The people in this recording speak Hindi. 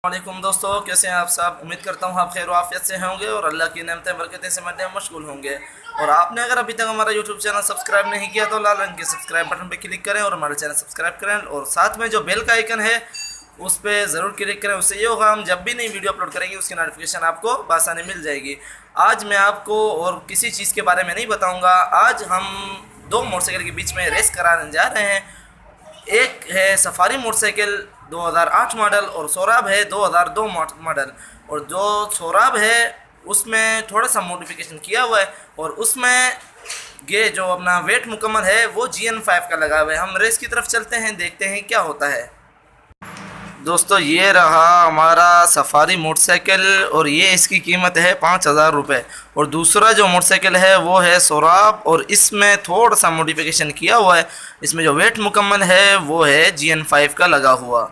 वालेकुम दोस्तों, कैसे हैं आप सब। उम्मीद करता हूँ आप खैर आफियत से होंगे और अल्लाह की नेमतें बरकतें से मशगूल होंगे। और आपने अगर अभी तक हमारा यूट्यूब चैनल सब्सक्राइब नहीं किया तो लाल रंग के सब्सक्राइब बटन पर क्लिक करें और हमारे चैनल सब्सक्राइब करें और साथ में जो बेल का आइकन है उस पर ज़रूर क्लिक करें। उससे ये होगा हम जब भी नई वीडियो अपलोड करेंगे उसकी नोटिफिकेशन आपको बआसानी मिल जाएगी। आज मैं आपको और किसी चीज़ के बारे में नहीं बताऊँगा। आज हम दो मोटरसाइकिल के बीच में रेस कराने जा रहे हैं। एक है सफारी मोटरसाइकिल 2008 मॉडल और सोहराब है 2002 मॉडल। और जो सोहराब है उसमें थोड़ा सा मॉडिफिकेशन किया हुआ है और उसमें ये जो अपना वेट मुकम्मल है वो GN5 का लगा हुआ है। हम रेस की तरफ चलते हैं, देखते हैं क्या होता है। दोस्तों ये रहा हमारा सफारी मोटरसाइकिल और ये इसकी कीमत है 5000 रुपये। और दूसरा जो मोटरसाइकिल है वो है सोहराब और इसमें थोड़ा सा मॉडिफिकेशन किया हुआ है। इसमें जो वेट मुकम्मल है वो है GN5 का लगा हुआ।